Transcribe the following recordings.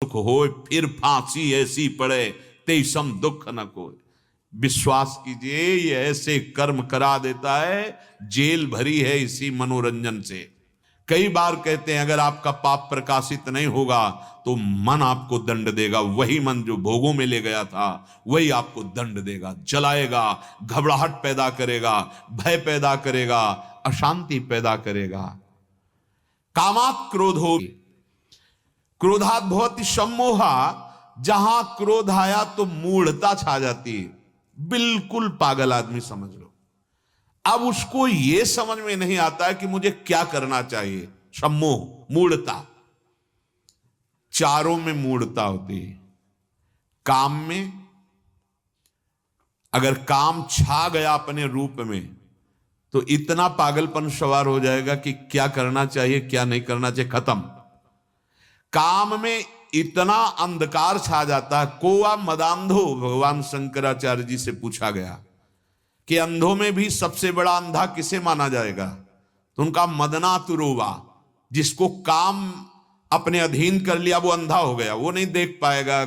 दुख होए फिर फांसी ऐसी पड़े ते सम दुख न कोई। विश्वास कीजिए ये ऐसे कर्म करा देता है, जेल भरी है इसी मनोरंजन से। कई बार कहते हैं अगर आपका पाप प्रकाशित नहीं होगा तो मन आपको दंड देगा, वही मन जो भोगों में ले गया था वही आपको दंड देगा, जलाएगा, घबराहट पैदा करेगा, भय पैदा करेगा, अशांति पैदा करेगा। कामात क्रोधो क्रोधात भवति सम्मोहा, जहां क्रोध आया तो मूढ़ता छा जाती है। बिल्कुल पागल आदमी समझ लो। अब उसको यह समझ में नहीं आता है कि मुझे क्या करना चाहिए। सम्मोह, मूढ़ता। चारों में मूढ़ता होती है। काम में अगर काम छा गया अपने रूप में तो इतना पागलपन सवार हो जाएगा कि क्या करना चाहिए क्या नहीं करना चाहिए, खत्म। काम में इतना अंधकार छा जाता है। कोआ मदांधो, भगवान शंकराचार्य जी से पूछा गया कि अंधों में भी सबसे बड़ा अंधा किसे माना जाएगा, तो उनका मदना तुरोवा, जिसको काम अपने अधीन कर लिया वो अंधा हो गया, वो नहीं देख पाएगा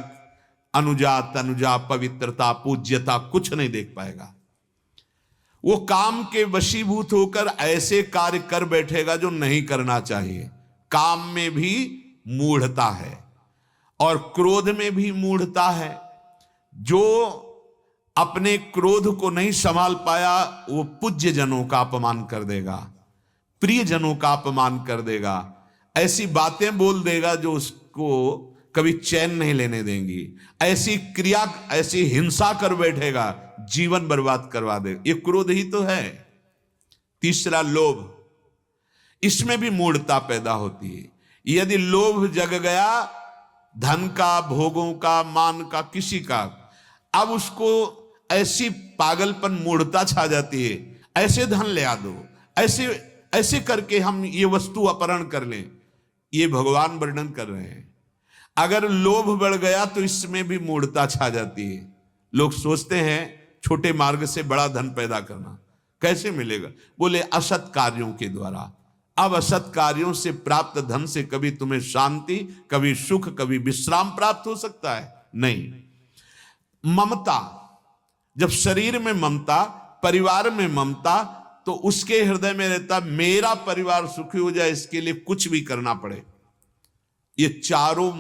अनुजा तनुजा पवित्रता पूज्यता, कुछ नहीं देख पाएगा। वो काम के वशीभूत होकर ऐसे कार्य कर बैठेगा जो नहीं करना चाहिए। काम में भी मूढ़ता है और क्रोध में भी मूढ़ता है। जो अपने क्रोध को नहीं संभाल पाया वो पूज्य जनों का अपमान कर देगा, प्रिय जनों का अपमान कर देगा, ऐसी बातें बोल देगा जो उसको कभी चैन नहीं लेने देंगी, ऐसी क्रिया ऐसी हिंसा कर बैठेगा, जीवन बर्बाद करवा देगा। ये क्रोध ही तो है। तीसरा लोभ, इसमें भी मूढ़ता पैदा होती है। यदि लोभ जग गया धन का, भोगों का, मान का, किसी का, अब उसको ऐसी पागलपन मूढ़ता छा जाती है, ऐसे धन ले आ दो, ऐसे ऐसे करके हम ये वस्तु अपहरण कर लें। ये भगवान वर्णन कर रहे हैं। अगर लोभ बढ़ गया तो इसमें भी मूढ़ता छा जाती है। लोग सोचते हैं छोटे मार्ग से बड़ा धन पैदा करना कैसे मिलेगा, बोले असत कार्यों के द्वारा। अब असत कार्यों से प्राप्त धन से कभी तुम्हें शांति, कभी सुख, कभी विश्राम प्राप्त हो सकता है? नहीं। ममता, जब शरीर में ममता, परिवार में ममता, तो उसके हृदय में रहता मेरा परिवार सुखी हो जाए, इसके लिए कुछ भी करना पड़े। ये चारों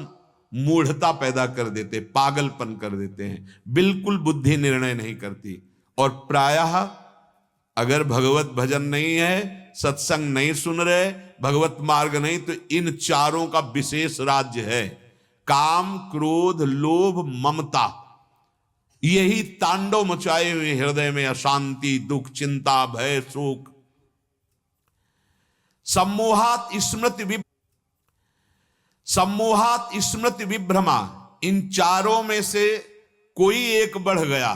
मूढ़ता पैदा कर देते, पागलपन कर देते हैं, बिल्कुल बुद्धि निर्णय नहीं करती। और प्रायः अगर भगवत भजन नहीं है, सत्संग नहीं सुन रहे, भगवत मार्ग नहीं, तो इन चारों का विशेष राज्य है। काम, क्रोध, लोभ, ममता, यही तांडव मचाए हुए हृदय में अशांति, दुख, चिंता, भय, शोक। सम्मोहात स्मृति विभ्रमा, इन चारों में से कोई एक बढ़ गया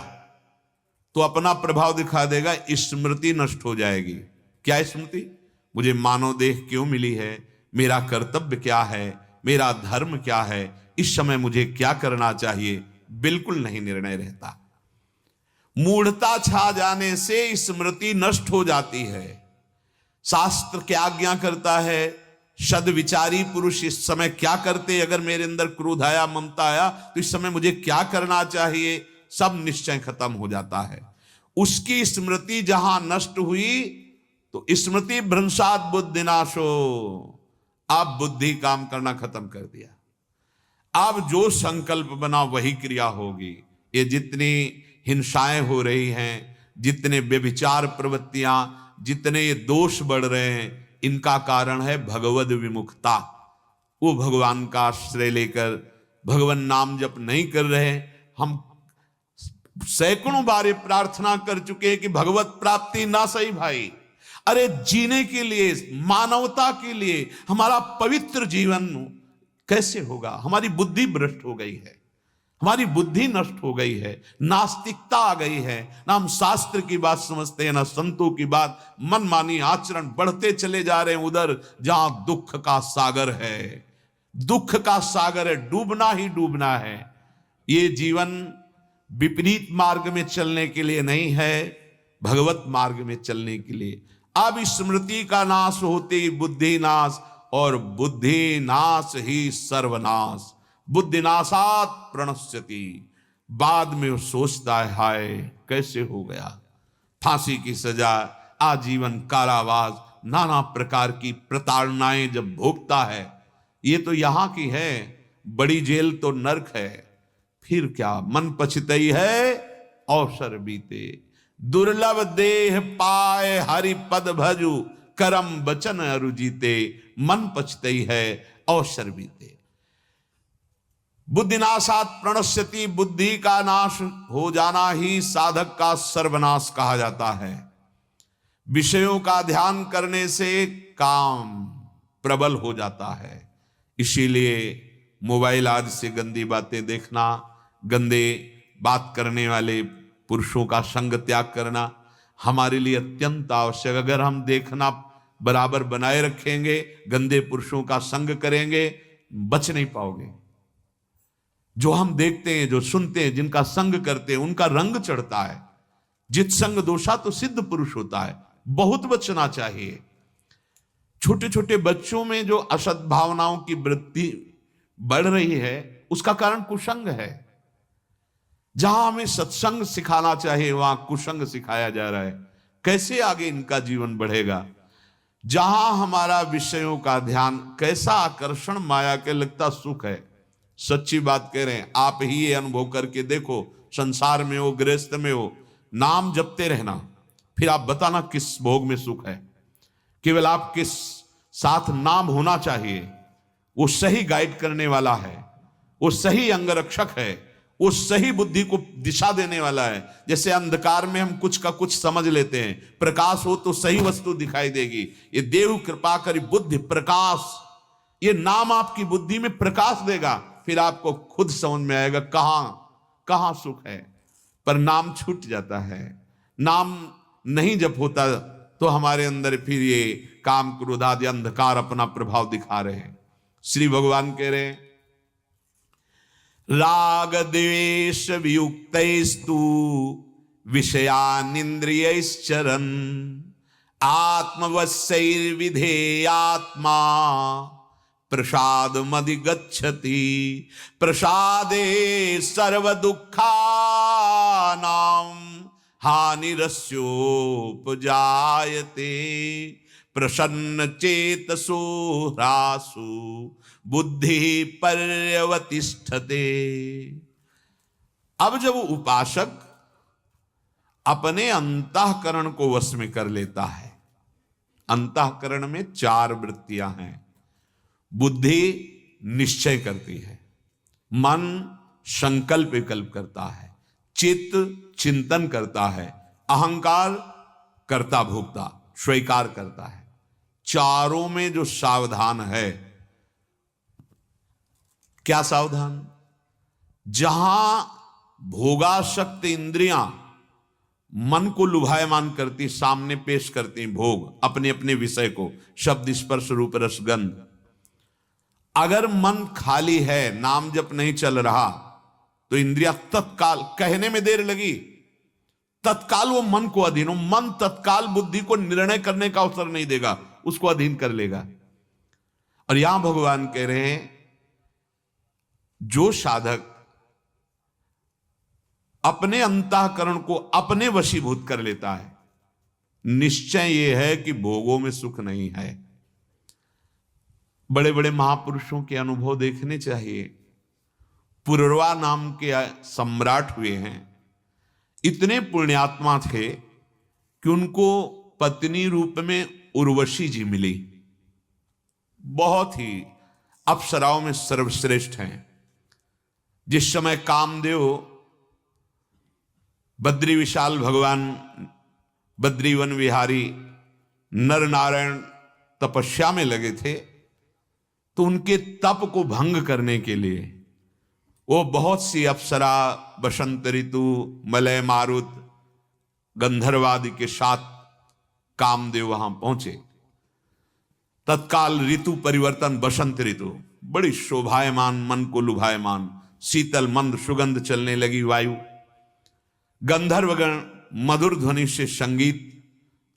तो अपना प्रभाव दिखा देगा, स्मृति नष्ट हो जाएगी। क्या स्मृति? मुझे मानव देह क्यों मिली है, मेरा कर्तव्य क्या है, मेरा धर्म क्या है, इस समय मुझे क्या करना चाहिए, बिल्कुल नहीं निर्णय रहता। मूढ़ता छा जाने से स्मृति नष्ट हो जाती है। शास्त्र क्या आज्ञा करता है, सद्विचारी पुरुष इस समय क्या करते, अगर मेरे अंदर क्रोध आया, ममता आया, तो इस समय मुझे क्या करना चाहिए, सब निश्चय खत्म हो जाता है। उसकी स्मृति जहां नष्ट हुई तो स्मृति भ्रंशात बुद्धिनाशो, अब बुद्धि काम करना खत्म कर दिया। अब जो संकल्प बना वही क्रिया होगी। ये जितनी हिंसाएं हो रही हैं, जितने व्यभिचार प्रवृत्तियां, जितने ये दोष बढ़ रहे हैं, इनका कारण है भगवद विमुखता। वो भगवान का आश्रय लेकर भगवान नाम जप नहीं कर रहे। हम सैकड़ों बार प्रार्थना कर चुके हैं कि भगवत प्राप्ति ना सही भाई, अरे जीने के लिए, मानवता के लिए, हमारा पवित्र जीवन कैसे होगा? हमारी बुद्धि भ्रष्ट हो गई है, हमारी बुद्धि नष्ट हो गई है, नास्तिकता आ गई है। ना हम शास्त्र की बात समझते हैं, ना संतों की बात, मनमानी आचरण बढ़ते चले जा रहे हैं उधर जहां दुख का सागर है। दुख का सागर है, डूबना ही डूबना है। ये जीवन विपरीत मार्ग में चलने के लिए नहीं है, भगवत मार्ग में चलने के लिए। अब स्मृति का नाश होते ही बुद्धि नाश, और बुद्धि नाश ही सर्वनाश। बुद्धिनाशात प्रणश्यति, बाद में वो सोचता है हाय कैसे हो गया। फांसी की सजा, आजीवन कारावास, नाना प्रकार की प्रताड़नाएं जब भोगता है, ये तो यहां की है, बड़ी जेल तो नरक है। फिर क्या मन पछतई है अवसर बीते, दुर्लभ देह पाए हरि पद भजु, करम बचन अरु जीते, मन पछतई है अवसर बीते। बुद्धिनाशात प्रणश्यति, बुद्धि का नाश हो जाना ही साधक का सर्वनाश कहा जाता है। विषयों का ध्यान करने से काम प्रबल हो जाता है। इसीलिए मोबाइल आदि से गंदी बातें देखना, गंदे बात करने वाले पुरुषों का संग त्याग करना हमारे लिए अत्यंत आवश्यक। अगर हम देखना बराबर बनाए रखेंगे, गंदे पुरुषों का संग करेंगे, बच नहीं पाओगे। जो हम देखते हैं, जो सुनते हैं, जिनका संग करते हैं, उनका रंग चढ़ता है। जित संग दोषा तो सिद्ध पुरुष होता है। बहुत बचना चाहिए। छोटे छोटे बच्चों में जो असद भावनाओं की वृद्धि बढ़ रही है, उसका कारण कुसंग है। जहां हमें सत्संग सिखाना चाहिए, वहां कुसंग सिखाया जा रहा है। कैसे आगे इनका जीवन बढ़ेगा? जहां हमारा विषयों का ध्यान, कैसा आकर्षण माया के लगता सुख है। सच्ची बात कह रहे हैं, आप ही ये अनुभव करके देखो। संसार में हो, गृहस्थ में हो, नाम जपते रहना, फिर आप बताना किस भोग में सुख है। केवल आप किस साथ नाम होना चाहिए, वो सही गाइड करने वाला है, वो सही अंगरक्षक है, वो सही बुद्धि को दिशा देने वाला है। जैसे अंधकार में हम कुछ का कुछ समझ लेते हैं, प्रकाश हो तो सही वस्तु दिखाई देगी। ये देव कृपा करी बुद्धि प्रकाश, ये नाम आपकी बुद्धि में प्रकाश देगा। फिर आपको खुद समझ में आएगा कहां सुख है। पर नाम छूट जाता है, नाम नहीं जब होता तो हमारे अंदर फिर ये काम क्रोध आदि अंधकार अपना प्रभाव दिखा रहे हैं। श्री भगवान कह रहे हैं, राग द्वेष वियुक्तैस्तु विषयानिंद्रियैश्चरन्, आत्मवश्यैर्विधेयात्मा प्रसाद मधिगच्छति, प्रसादे सर्व दुःखानां हानिरस्योपजायते, प्रसन्न चेतसो ह्रासु बुद्धि पर्यवतिष्ठते। अब जब उपासक अपने अंतःकरण को वश में कर लेता है, अंतःकरण में 4 वृत्तियां हैं। बुद्धि निश्चय करती है, मन संकल्प विकल्प करता है, चित्त चिंतन करता है, अहंकार कर्ता भोक्ता स्वीकार करता है। चारों में जो सावधान है, क्या सावधान? जहां भोगासक्त इंद्रियां मन को लुभायमान करती, सामने पेश करती भोग, अपने अपने विषय को, शब्द स्पर्श रूप रस गंध। अगर मन खाली है, नाम जप नहीं चल रहा, तो इंद्रिया तत्काल, कहने में देर लगी, तत्काल वो मन को अधीन हो। मन तत्काल बुद्धि को निर्णय करने का अवसर नहीं देगा, उसको अधीन कर लेगा। और यहां भगवान कह रहे हैं, जो साधक अपने अंतःकरण को अपने वशीभूत कर लेता है, निश्चय यह है कि भोगों में सुख नहीं है। बड़े बड़े महापुरुषों के अनुभव देखने चाहिए। पुरवा नाम के सम्राट हुए हैं, इतने पुण्यात्मा थे कि उनको पत्नी रूप में उर्वशी जी मिली। बहुत ही अप्सराओं में सर्वश्रेष्ठ हैं। जिस समय कामदेव बद्री विशाल भगवान बद्रीवन विहारी नर नारायण तपस्या में लगे थे, तो उनके तप को भंग करने के लिए वो बहुत सी अप्सरा, बसंत ऋतु, मलय मारुत, गंधर्वादि के साथ कामदेव वहां पहुंचे। तत्काल ऋतु परिवर्तन, बसंत ऋतु बड़ी शोभायमान, मन को लुभायमान, शीतल मंद सुगंध चलने लगी वायु। गंधर्वगण मधुर ध्वनि से संगीत,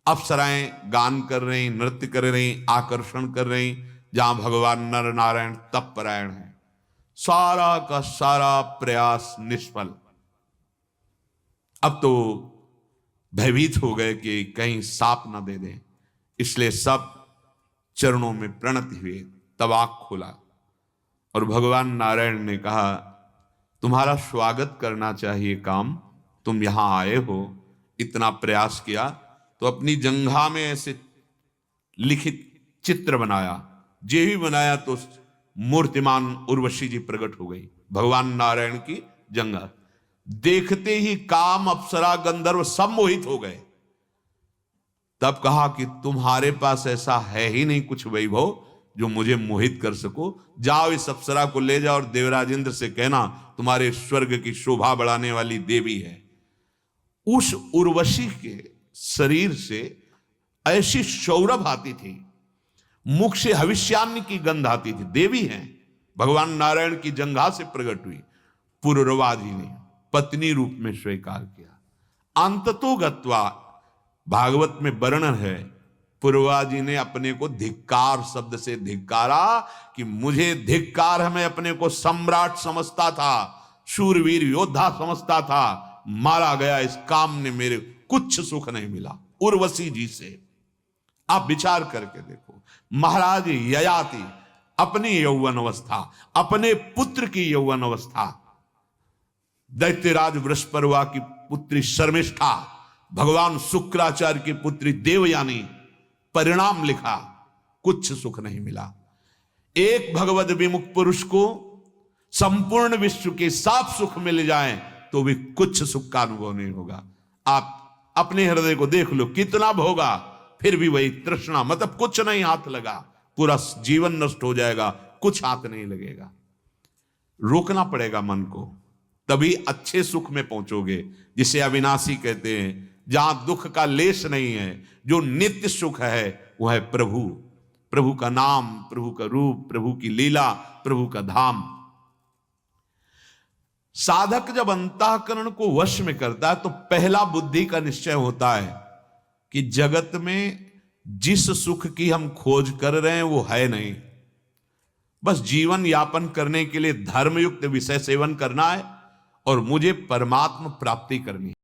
अप्सराएं गान कर रही, नृत्य कर रही, आकर्षण कर रही, जहां भगवान नर नारायण तप परायण है। सारा का सारा प्रयास निष्फल। अब तो भयभीत हो गए कि कहीं सांप ना दे दें, इसलिए सब चरणों में प्रणति हुए। तब आंख खोला और भगवान नारायण ने कहा, तुम्हारा स्वागत करना चाहिए काम, तुम यहां आए हो, इतना प्रयास किया। तो अपनी जंघा में ऐसे लिखित चित्र बनाया, जे ही बनाया तो मूर्तिमान उर्वशी जी प्रकट हो गई, भगवान नारायण की जंघा। देखते ही काम, अप्सरा, गंधर्व सब मोहित हो गए। तब कहा कि तुम्हारे पास ऐसा है ही नहीं कुछ वैभव जो मुझे मोहित कर सको। जाओ इस अप्सरा को ले जाओ और देवराज इंद्र से कहना तुम्हारे स्वर्ग की शोभा बढ़ाने वाली देवी है। उस उर्वशी के शरीर से ऐसी सौरभ आती थी, मुख से हविष्यान्न की गंध आती थी। देवी हैं, भगवान नारायण की जंघा से प्रकट हुई। पुरुरवा जी ने पत्नी रूप में स्वीकार किया। अंततो गत्वा, भागवत में वर्णन है, पुरुरवा जी ने अपने को धिक्कार शब्द से धिक्कारा कि मुझे धिक्कार है, मैं अपने को सम्राट समझता था, शूरवीर योद्धा समझता था, मारा गया, इस काम ने मेरे कुछ सुख नहीं मिला। उर्वशी जी से आप विचार करके देखो, महाराज ययाति अपनी यौवन अवस्था, अपने पुत्र की यौवन अवस्था, दैत्यराज वृषपर्वा की पुत्री शर्मिष्ठा, भगवान शुक्राचार्य की पुत्री देवयानी, परिणाम लिखा, कुछ सुख नहीं मिला। एक भगवद विमुख पुरुष को संपूर्ण विश्व के साफ सुख मिल जाए तो भी कुछ सुख का अनुभव नहीं होगा। आप अपने हृदय को देख लो, कितना भोगा फिर भी वही तृष्णा, मतलब कुछ नहीं हाथ लगा, पूरा जीवन नष्ट हो जाएगा, कुछ हाथ नहीं लगेगा। रोकना पड़ेगा मन को, तभी अच्छे सुख में पहुंचोगे, जिसे अविनाशी कहते हैं, जहां दुख का लेश नहीं है, जो नित्य सुख है वह है प्रभु, प्रभु का नाम, प्रभु का रूप, प्रभु की लीला, प्रभु का धाम। साधक जब अंतःकरण को वश में करता है तो पहला बुद्धि का निश्चय होता है कि जगत में जिस सुख की हम खोज कर रहे हैं वो है नहीं, बस जीवन यापन करने के लिए धर्मयुक्त विषय सेवन करना है और मुझे परमात्मा प्राप्ति करनी है।